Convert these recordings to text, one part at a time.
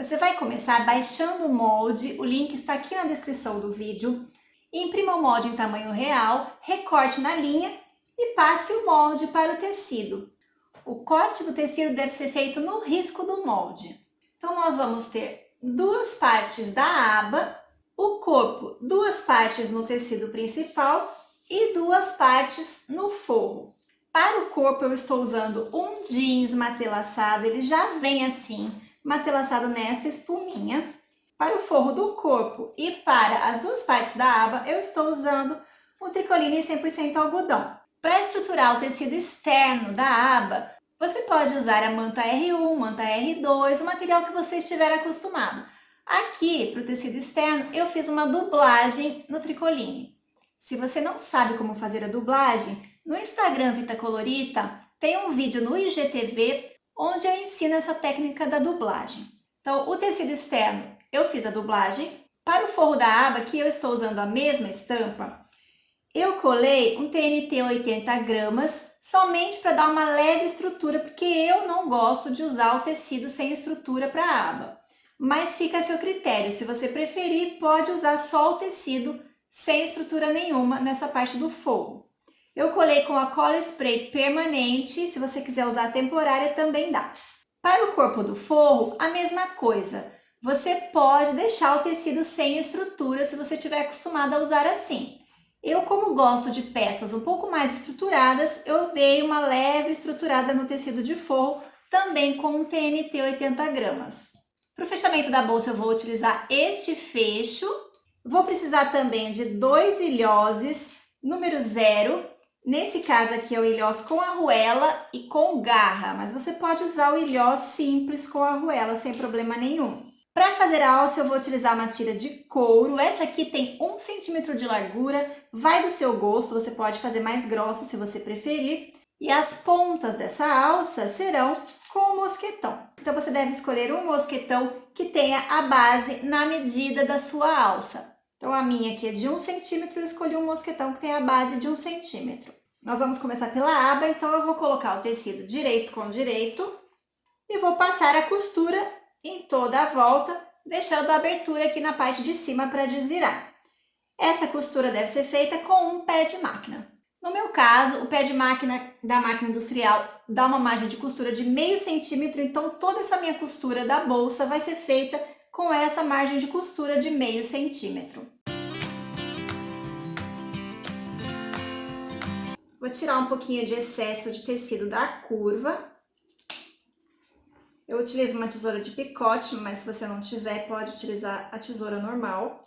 Você vai começar baixando o molde, o link está aqui na descrição do vídeo. Imprima o molde em tamanho real, recorte na linha e passe o molde para o tecido. O corte do tecido deve ser feito no risco do molde. Então, nós vamos ter duas partes da aba, o corpo, duas partes no tecido principal e duas partes no forro. Para o corpo, eu estou usando um jeans matelaçado, ele já vem assim, matelaçado nesta espuminha. Para o forro do corpo e para as duas partes da aba, eu estou usando um tricoline 100% algodão. Para estruturar o tecido externo da aba, você pode usar a manta R1, manta R2, o material que você estiver acostumado. Aqui, para o tecido externo, eu fiz uma dublagem no tricoline. Se você não sabe como fazer a dublagem, no Instagram Vita Colorita tem um vídeo no IGTV onde eu ensino essa técnica da dublagem. Então, o tecido externo, eu fiz a dublagem. Para o forro da aba, que eu estou usando a mesma estampa, eu colei um TNT 80 gramas, somente para dar uma leve estrutura, porque eu não gosto de usar o tecido sem estrutura para a aba. Mas fica a seu critério, se você preferir, pode usar só o tecido sem estrutura nenhuma nessa parte do forro. Eu colei com a cola spray permanente, se você quiser usar temporária também dá. Para o corpo do forro, a mesma coisa. Você pode deixar o tecido sem estrutura se você estiver acostumado a usar assim. Eu, como gosto de peças um pouco mais estruturadas, eu dei uma leve estruturada no tecido de forro, também com um TNT 80 gramas. Para o fechamento da bolsa, eu vou utilizar este fecho. Vou precisar também de 2 ilhoses, número 0. Nesse caso aqui é o ilhós com arruela e com garra, mas você pode usar o ilhós simples com arruela sem problema nenhum. Para fazer a alça, eu vou utilizar uma tira de couro. Essa aqui tem 1 centímetro de largura, vai do seu gosto, você pode fazer mais grossa se você preferir. E as pontas dessa alça serão com o mosquetão. Então, você deve escolher um mosquetão que tenha a base na medida da sua alça. Então, a minha aqui é de 1 centímetro, eu escolhi um mosquetão que tem a base de 1 centímetro. Nós vamos começar pela aba, então eu vou colocar o tecido direito com direito e vou passar a costura em toda a volta, deixando a abertura aqui na parte de cima para desvirar. Essa costura deve ser feita com um pé de máquina. No meu caso, o pé de máquina da máquina industrial dá uma margem de costura de meio centímetro, então toda essa minha costura da bolsa vai ser feita com essa margem de costura de meio centímetro. Vou tirar um pouquinho de excesso de tecido da curva. Eu utilizo uma tesoura de picote, mas se você não tiver, pode utilizar a tesoura normal.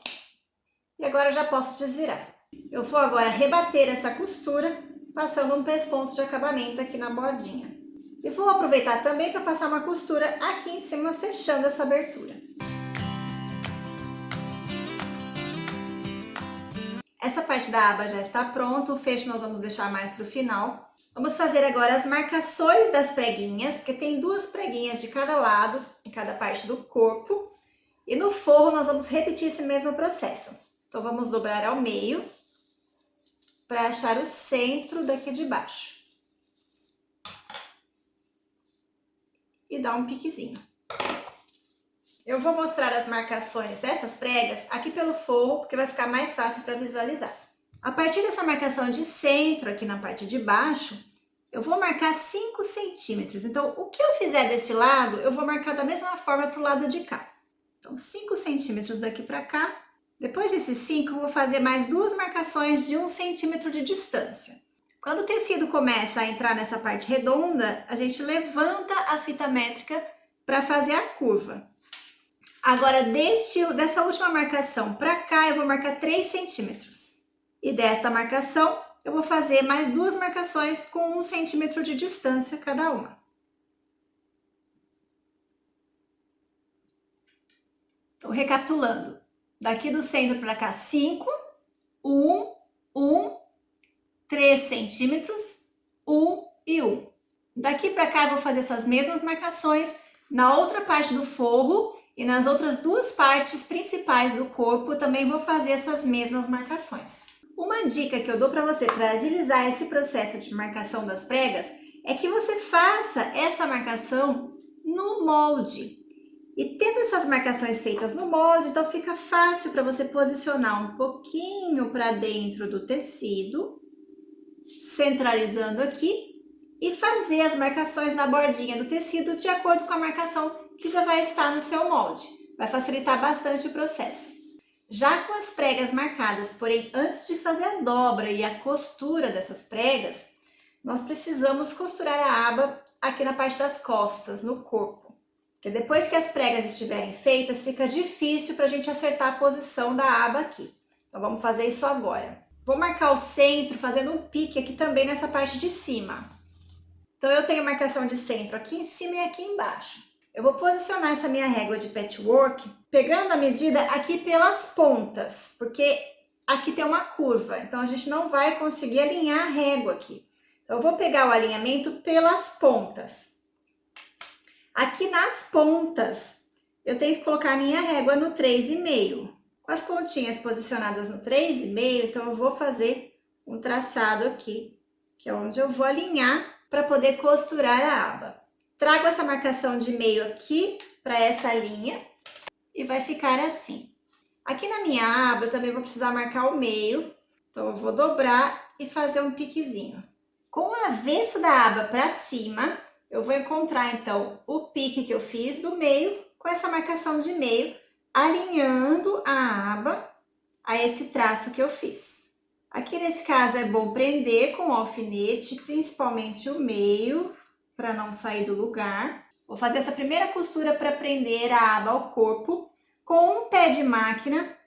E agora eu já posso desvirar. Eu vou agora rebater essa costura, passando um pesponto de acabamento aqui na bordinha. E vou aproveitar também para passar uma costura aqui em cima, fechando essa abertura. Essa parte da aba já está pronta, o fecho nós vamos deixar mais para o final. Vamos fazer agora as marcações das preguinhas, porque tem 2 preguinhas de cada lado, em cada parte do corpo. E no forro nós vamos repetir esse mesmo processo. Então, vamos dobrar ao meio para achar o centro daqui de baixo. E dar um piquezinho. Eu vou mostrar as marcações dessas pregas aqui pelo forro, porque vai ficar mais fácil para visualizar. A partir dessa marcação de centro aqui na parte de baixo, eu vou marcar 5 centímetros. Então, o que eu fizer deste lado, eu vou marcar da mesma forma para o lado de cá. Então, 5 centímetros daqui para cá. Depois desses 5, eu vou fazer mais 2 marcações de 1 centímetro de distância. Quando o tecido começa a entrar nessa parte redonda, a gente levanta a fita métrica para fazer a curva. Agora, dessa última marcação para cá, eu vou marcar 3 centímetros. E desta marcação, eu vou fazer mais 2 marcações com 1 centímetro de distância cada uma. Então, recapitulando. Daqui do centro para cá, 5, 1, 3 centímetros, 1 e 1. Daqui para cá, eu vou fazer essas mesmas marcações na outra parte do forro e nas outras 2 partes principais do corpo, também vou fazer essas mesmas marcações. Uma dica que eu dou para você para agilizar esse processo de marcação das pregas é que você faça essa marcação no molde. E tendo essas marcações feitas no molde, então fica fácil para você posicionar um pouquinho para dentro do tecido, centralizando aqui, e fazer as marcações na bordinha do tecido de acordo com a marcação que já vai estar no seu molde. Vai facilitar bastante o processo. Já com as pregas marcadas, porém antes de fazer a dobra e a costura dessas pregas, nós precisamos costurar a aba aqui na parte das costas, no corpo. Porque depois que as pregas estiverem feitas, fica difícil para a gente acertar a posição da aba aqui. Então vamos fazer isso agora. Vou marcar o centro fazendo um pique aqui também nessa parte de cima. Então eu tenho marcação de centro aqui em cima e aqui embaixo. Eu vou posicionar essa minha régua de patchwork pegando a medida aqui pelas pontas, porque aqui tem uma curva, então a gente não vai conseguir alinhar a régua aqui. Então eu vou pegar o alinhamento pelas pontas. Aqui nas pontas, eu tenho que colocar a minha régua no 3,5. Com as pontinhas posicionadas no 3,5, então eu vou fazer um traçado aqui, que é onde eu vou alinhar para poder costurar a aba. Trago essa marcação de meio aqui para essa linha e vai ficar assim. Aqui na minha aba eu também vou precisar marcar o meio, então eu vou dobrar e fazer um piquezinho. Com o avesso da aba para cima, eu vou encontrar então o pique que eu fiz do meio com essa marcação de meio, alinhando a aba a esse traço que eu fiz. Aqui nesse caso é bom prender com o alfinete, principalmente o meio, para não sair do lugar. Vou fazer essa primeira costura para prender a aba ao corpo com um pé de máquina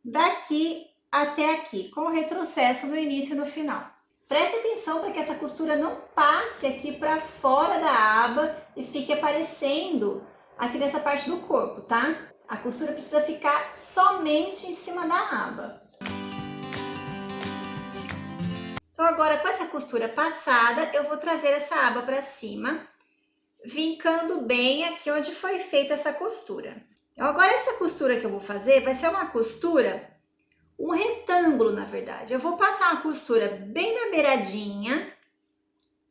daqui até aqui, com o retrocesso no início e no final. Preste atenção para que essa costura não passe aqui para fora da aba e fique aparecendo aqui nessa parte do corpo, tá? A costura precisa ficar somente em cima da aba. Então agora com essa costura passada, eu vou trazer essa aba para cima, vincando bem aqui onde foi feita essa costura. Então agora essa costura que eu vou fazer vai ser uma costura, um retângulo na verdade. Eu vou passar uma costura bem na beiradinha,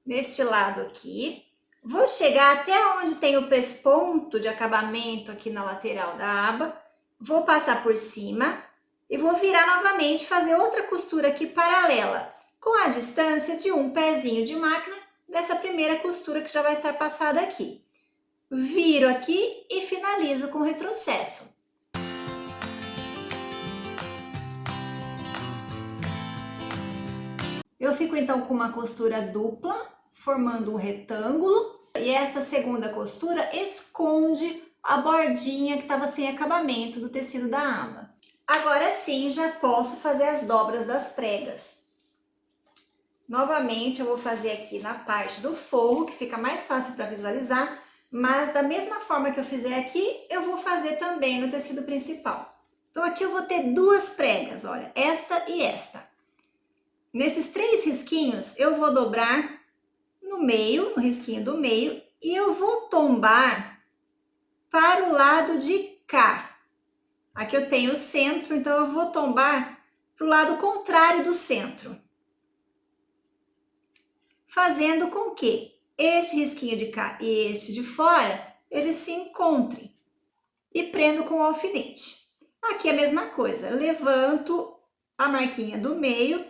neste lado aqui. Vou chegar até onde tem o pesponto de acabamento aqui na lateral da aba. Vou passar por cima e vou virar novamente, fazer outra costura aqui paralela, com a distância de um pezinho de máquina dessa primeira costura que já vai estar passada aqui. Viro aqui e finalizo com retrocesso. Eu fico então com uma costura dupla, formando um retângulo, e essa segunda costura esconde a bordinha que estava sem acabamento do tecido da aba. Agora sim, já posso fazer as dobras das pregas. Novamente, eu vou fazer aqui na parte do forro, que fica mais fácil para visualizar, mas da mesma forma que eu fizer aqui, eu vou fazer também no tecido principal. Então aqui eu vou ter duas pregas, olha, esta e esta. Nesses 3 risquinhos, eu vou dobrar no meio, no risquinho do meio, e eu vou tombar para o lado de cá. Aqui eu tenho o centro, então eu vou tombar para o lado contrário do centro, fazendo com que este risquinho de cá e este de fora, eles se encontrem, e prendo com o alfinete. Aqui é a mesma coisa, eu levanto a marquinha do meio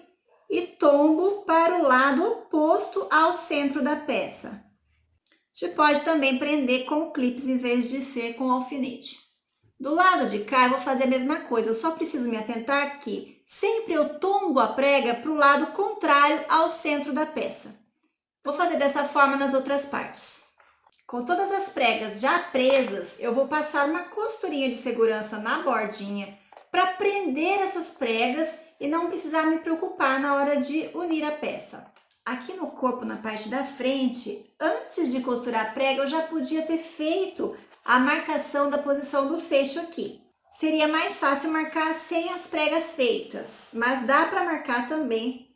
e tombo para o lado oposto ao centro da peça. Você pode também prender com clips em vez de ser com alfinete. Do lado de cá eu vou fazer a mesma coisa, eu só preciso me atentar que sempre eu tombo a prega para o lado contrário ao centro da peça. Vou fazer dessa forma nas outras partes. Com todas as pregas já presas, eu vou passar uma costurinha de segurança na bordinha para prender essas pregas e não precisar me preocupar na hora de unir a peça. Aqui no corpo, na parte da frente, antes de costurar a prega, eu já podia ter feito a marcação da posição do fecho aqui. Seria mais fácil marcar sem as pregas feitas, mas dá para marcar também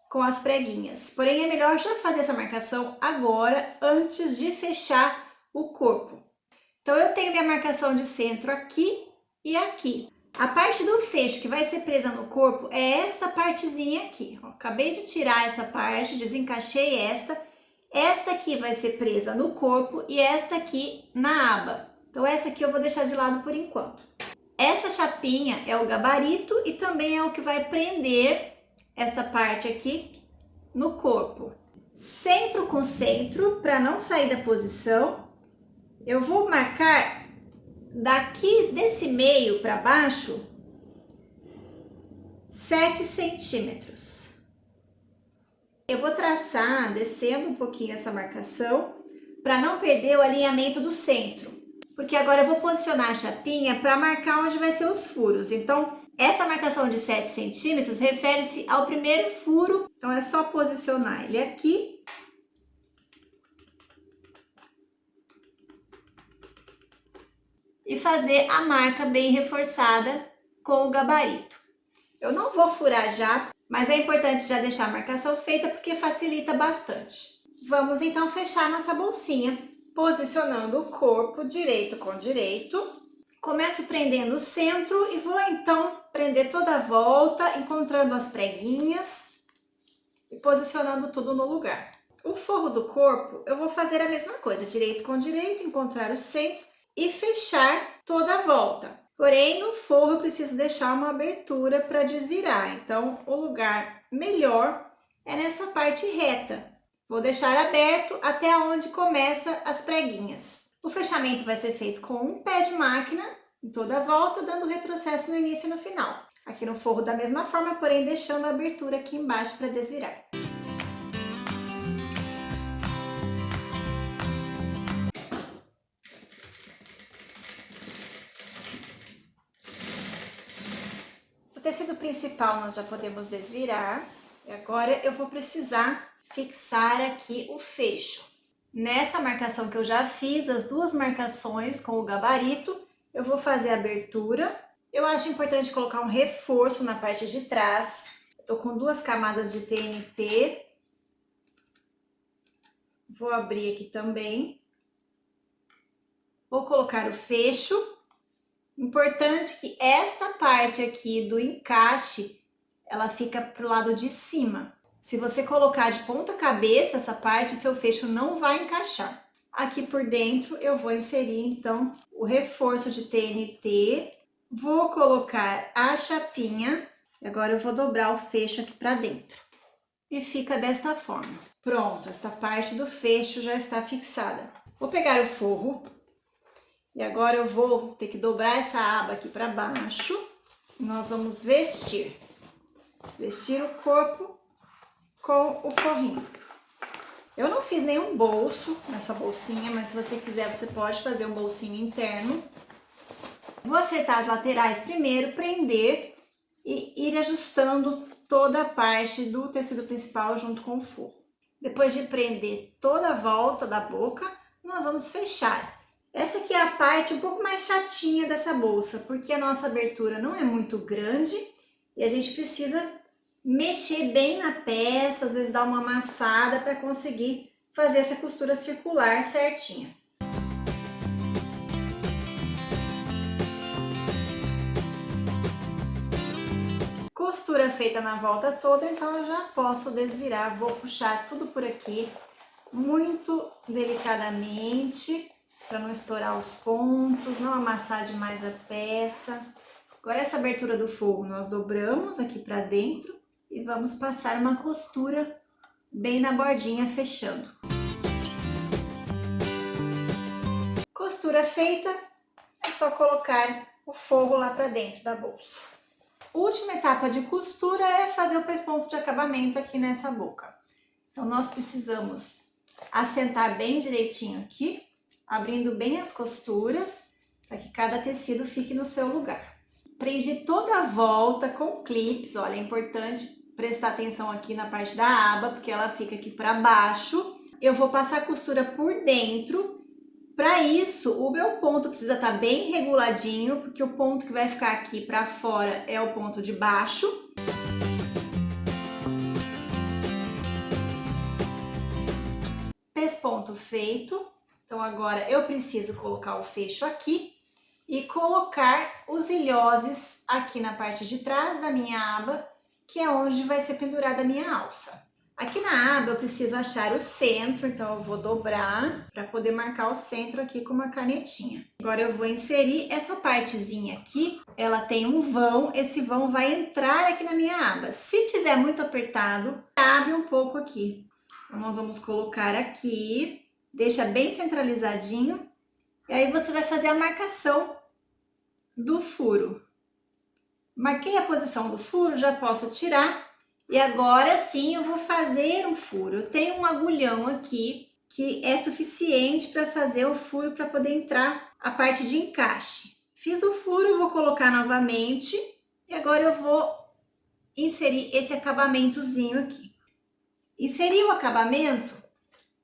com as preguinhas. Porém, é melhor já fazer essa marcação agora, antes de fechar o corpo. Então, eu tenho minha marcação de centro aqui e aqui. A parte do fecho que vai ser presa no corpo é essa partezinha aqui. Ó, acabei de tirar essa parte, desencaixei esta. Esta aqui vai ser presa no corpo e esta aqui na aba. Então essa aqui eu vou deixar de lado por enquanto. Essa chapinha é o gabarito e também é o que vai prender essa parte aqui no corpo. Centro com centro, para não sair da posição, eu vou marcar daqui desse meio para baixo 7 centímetros. Eu vou traçar descendo um pouquinho essa marcação para não perder o alinhamento do centro, porque agora eu vou posicionar a chapinha para marcar onde vai ser os furos. Então, essa marcação de 7 centímetros refere-se ao primeiro furo, então é só posicionar ele aqui. E fazer a marca bem reforçada com o gabarito. Eu não vou furar já, mas é importante já deixar a marcação feita porque facilita bastante. Vamos então fechar nossa bolsinha, posicionando o corpo direito com direito. Começo prendendo o centro e vou então prender toda a volta, encontrando as preguinhas e posicionando tudo no lugar. O forro do corpo, eu vou fazer a mesma coisa, direito com direito, encontrar o centro e fechar toda a volta. Porém, no forro eu preciso deixar uma abertura para desvirar. Então, o lugar melhor é nessa parte reta. Vou deixar aberto até onde começa as preguinhas. O fechamento vai ser feito com um pé de máquina em toda a volta, dando retrocesso no início e no final. Aqui no forro da mesma forma, porém deixando a abertura aqui embaixo para desvirar. O tecido principal nós já podemos desvirar. E agora eu vou precisar fixar aqui o fecho. Nessa marcação que eu já fiz, as duas marcações com o gabarito, eu vou fazer a abertura. Eu acho importante colocar um reforço na parte de trás. Eu tô com 2 camadas de TNT. Vou abrir aqui também. Vou colocar o fecho. Importante que esta parte aqui do encaixe, ela fica pro lado de cima. Se você colocar de ponta cabeça essa parte, o seu fecho não vai encaixar. Aqui por dentro eu vou inserir então o reforço de TNT. Vou colocar a chapinha. E agora eu vou dobrar o fecho aqui para dentro. E fica desta forma. Pronto, essa parte do fecho já está fixada. Vou pegar o forro. E agora eu vou ter que dobrar essa aba aqui para baixo. Nós vamos vestir. Vestir o corpo com o forrinho. Eu não fiz nenhum bolso nessa bolsinha, mas se você quiser, você pode fazer um bolsinho interno. Vou acertar as laterais primeiro, prender e ir ajustando toda a parte do tecido principal junto com o forro. Depois de prender toda a volta da boca, nós vamos fechar. Essa aqui é a parte um pouco mais chatinha dessa bolsa, porque a nossa abertura não é muito grande e a gente precisa mexer bem na peça, às vezes dar uma amassada para conseguir fazer essa costura circular certinha. Costura feita na volta toda, então eu já posso desvirar. Vou puxar tudo por aqui, muito delicadamente, para não estourar os pontos, não amassar demais a peça. Agora essa abertura do forro nós dobramos aqui para dentro e vamos passar uma costura bem na bordinha, fechando. Costura feita, é só colocar o forro lá para dentro da bolsa. Última etapa de costura é fazer o pesponto de acabamento aqui nessa boca. Então nós precisamos assentar bem direitinho aqui, abrindo bem as costuras, para que cada tecido fique no seu lugar. Prendi toda a volta com clips, olha, é importante prestar atenção aqui na parte da aba, porque ela fica aqui para baixo. Eu vou passar a costura por dentro. Para isso, o meu ponto precisa estar bem reguladinho, porque o ponto que vai ficar aqui para fora é o ponto de baixo. Pesponto feito. Então agora eu preciso colocar o fecho aqui e colocar os ilhoses aqui na parte de trás da minha aba, que é onde vai ser pendurada a minha alça. Aqui na aba eu preciso achar o centro, então eu vou dobrar para poder marcar o centro aqui com uma canetinha. Agora eu vou inserir essa partezinha aqui, ela tem um vão, esse vão vai entrar aqui na minha aba. Se tiver muito apertado, abre um pouco aqui. Então nós vamos colocar aqui, deixa bem centralizadinho, e aí você vai fazer a marcação do furo. Marquei a posição do furo, já posso tirar. E agora sim eu vou fazer um furo. Eu tenho um agulhão aqui que é suficiente para fazer o furo para poder entrar a parte de encaixe. Fiz o furo, vou colocar novamente e agora eu vou inserir esse acabamentozinho aqui. Inseri o acabamento,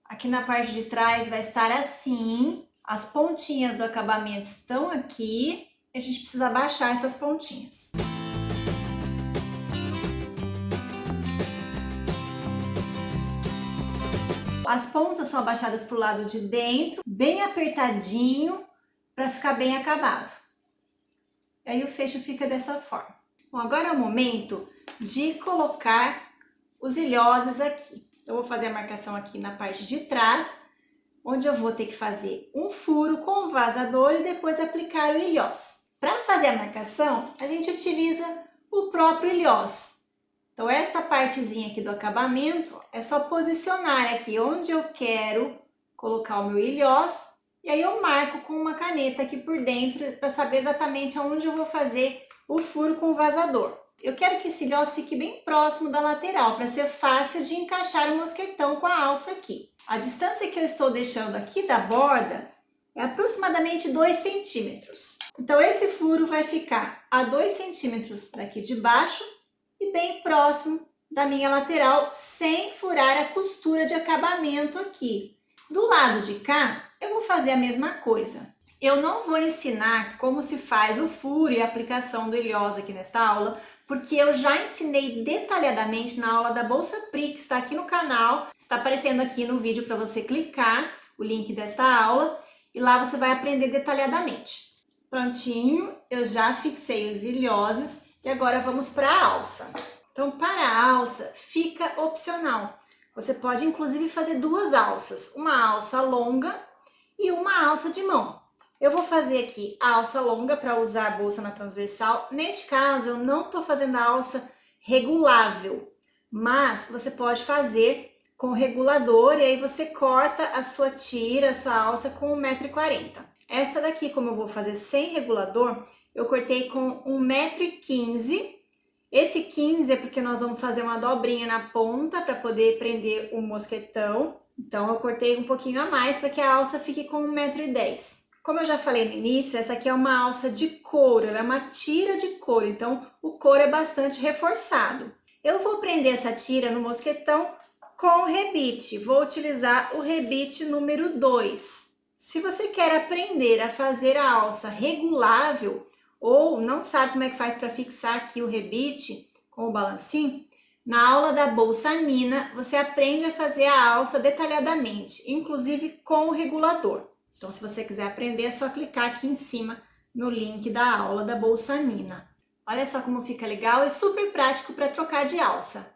aqui na parte de trás vai estar assim, as pontinhas do acabamento estão aqui, a gente precisa abaixar essas pontinhas. As pontas são abaixadas para o lado de dentro, bem apertadinho, para ficar bem acabado. E aí o fecho fica dessa forma. Bom, agora é o momento de colocar os ilhoses aqui. Eu vou fazer a marcação aqui na parte de trás, onde eu vou ter que fazer um furo com o vazador e depois aplicar o ilhós. Para fazer a marcação, a gente utiliza o próprio ilhós. Então, essa partezinha aqui do acabamento é só posicionar aqui onde eu quero colocar o meu ilhós e aí eu marco com uma caneta aqui por dentro para saber exatamente aonde eu vou fazer o furo com o vazador. Eu quero que esse ilhós fique bem próximo da lateral para ser fácil de encaixar o mosquetão com a alça aqui. A distância que eu estou deixando aqui da borda é aproximadamente 2 centímetros. Então, esse furo vai ficar a 2 centímetros daqui de baixo e bem próximo da minha lateral, sem furar a costura de acabamento aqui. Do lado de cá, eu vou fazer a mesma coisa. Eu não vou ensinar como se faz o furo e a aplicação do ilhós aqui nesta aula, porque eu já ensinei detalhadamente na aula da Bolsa Pri, que está aqui no canal. Está aparecendo aqui no vídeo para você clicar o link desta aula e lá você vai aprender detalhadamente. Prontinho, eu já fixei os ilhoses. E agora vamos para a alça. Então, para a alça, fica opcional. Você pode, inclusive, fazer 2 alças. Uma alça longa e uma alça de mão. Eu vou fazer aqui a alça longa para usar a bolsa na transversal. Neste caso, eu não estou fazendo a alça regulável. Mas você pode fazer com regulador e aí você corta a sua tira, a sua alça com 1,40 m. Esta daqui, como eu vou fazer sem regulador, eu cortei com 1,15 m. Esse 15 é porque nós vamos fazer uma dobrinha na ponta para poder prender o mosquetão. Então, eu cortei um pouquinho a mais para que a alça fique com 1,10 m. Como eu já falei no início, essa aqui é uma alça de couro, ela é uma tira de couro, então o couro é bastante reforçado. Eu vou prender essa tira no mosquetão com o rebite. Vou utilizar o rebite número 2. Se você quer aprender a fazer a alça regulável, ou não sabe como é que faz para fixar aqui o rebite com o balancinho, na aula da Bolsa Nina você aprende a fazer a alça detalhadamente, inclusive com o regulador. Então, se você quiser aprender, é só clicar aqui em cima no link da aula da Bolsa Nina. Olha só como fica legal e super prático para trocar de alça.